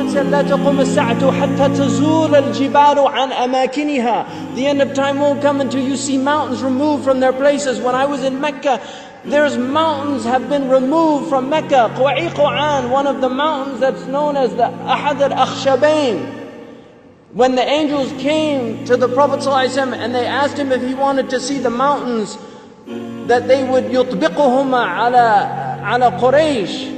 Prophet said, لا تقوم الساعة حتى تزول الجبال عن أماكنها. The end of time won't come until you see mountains removed from their places. When I was in Mecca, there's mountains have been removed from Mecca. Quwa'iqan, one of the mountains that's known as the Ahad al-Akhshabain. When the angels came to the Prophet ﷺ and they asked him if he wanted to see the mountains, that they would يطبقهما على قريش.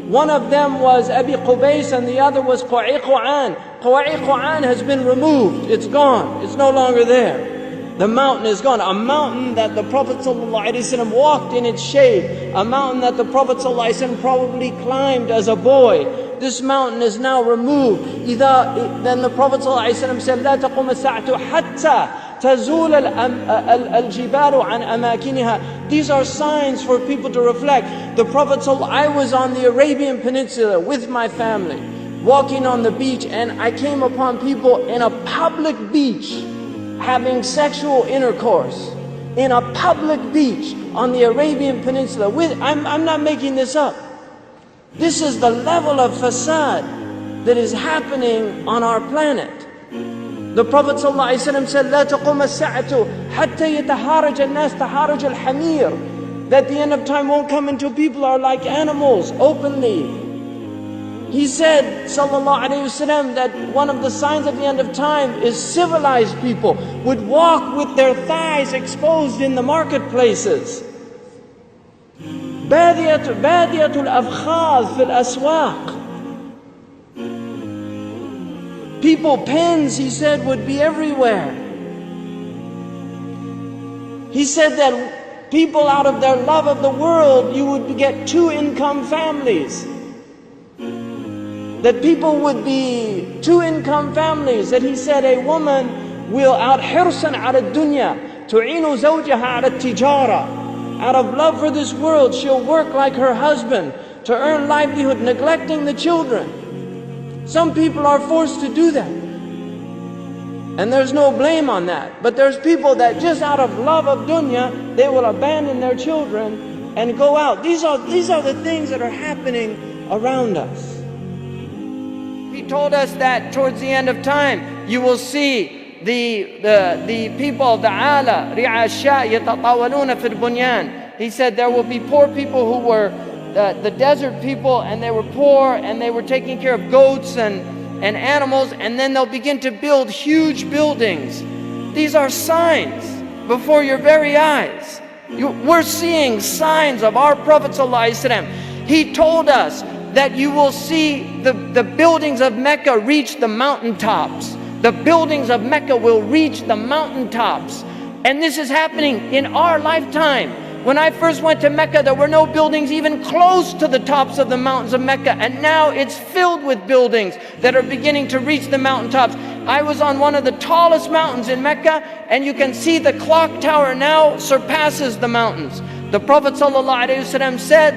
One of them was Abi Qubays and the other was Quwa'iqan. Quwa'iqan has been removed. It's gone. It's no longer there. The mountain is gone. A mountain that the Prophet ﷺ walked in its shade. A mountain that the Prophet ﷺ probably climbed as a boy. This mountain is now removed. Then the Prophet ﷺ said, لا تقوم الساعة حتى تزول الجبال عن أماكنها. These are signs for people to reflect. The Prophet ﷺ, I was on the Arabian Peninsula with my family, walking on the beach, and I came upon people in a public beach having sexual intercourse. In a public beach on the Arabian Peninsula. I'm not making this up. This is the level of fasad that is happening on our planet. The Prophet ﷺ said, لا تقوم الساعة حتى يتهارج الناس تهارج الحمير. That the end of time won't come until people are like animals openly. He said, sallallahu alayhi wasallam, that one of the signs of the end of time is civilized people would walk with their thighs exposed in the marketplaces. بادية الأفخاذ في الأسواق. People, pens, he said, would be everywhere. He said that people, out of their love of the world, you would get two-income families. That people would be two-income families. That he said a woman will out حرصا على الدنيا تعين زوجها على التجارة. Out of love for this world, she'll work like her husband to earn livelihood, neglecting the children. Some people are forced to do that. And there's no blame on that. But there's people that just out of love of dunya, they will abandon their children and go out. These are the things that are happening around us. He told us that towards the end of time, you will see the people of the ala, ri'asha yatatawaluna fil bunyan. He said there will be poor people who were the desert people, and they were poor and they were taking care of goats and animals, and then they'll begin to build huge buildings. These are signs before your very eyes. We're seeing signs of our Prophet ﷺ. He told us that you will see the buildings of Mecca reach the mountaintops. The buildings of Mecca will reach the mountaintops. And this is happening in our lifetime. When I first went to Mecca, there were no buildings even close to the tops of the mountains of Mecca. And now it's filled with buildings that are beginning to reach the mountaintops. I was on one of the tallest mountains in Mecca, and you can see the clock tower now surpasses the mountains. The Prophet ﷺ said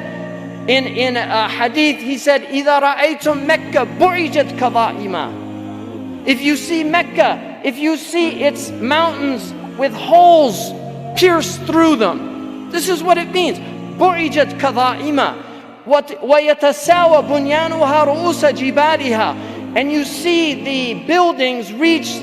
in a hadith, he said, إِذَا رَأَيْتُمْ مَكَّةَ بُعِجَتْ كَظَائِمًا. If you see Mecca, if you see its mountains with holes pierced through them, this is what it means. بُعِجَتْ كَظَائِمًا وَيَتَسَاوَى بُنْيَانُهَا رُؤُوسَ جِبَالِهَا. And you see the buildings reach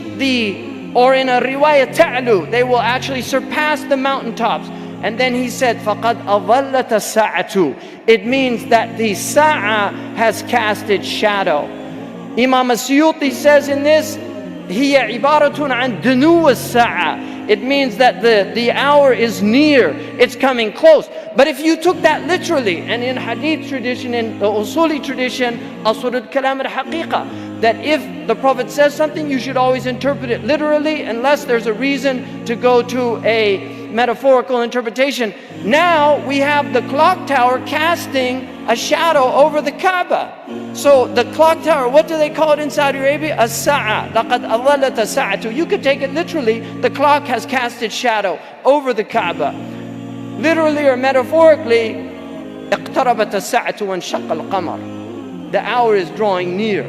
or in a riwayah ta'lu, they will actually surpass the mountaintops. And then he said, فَقَدْ أَظَلَّتَ السَّاعَةُ. It means that the sa'a has cast its shadow. Imam As-Suyuti says in this, هِيَ عِبَارَةٌ عَنْ دُنُوَ السَّاعَةِ. It means that the hour is near, it's coming close. But if you took that literally, and in hadith tradition, in the usuli tradition, asrul kalam al-haqiqa, that if the Prophet says something, you should always interpret it literally, unless there's a reason to go to a metaphorical interpretation. Now we have the clock tower casting a shadow over the Kaaba. So the clock tower, what do they call it in Saudi Arabia? As-sa'a. لَقَدْ أَظَلَّتَ السَّاعَةُ. You could take it literally, the clock has cast its shadow over the Kaaba. Literally or metaphorically, اقتربت الساعة وانشق القمر. The hour is drawing near.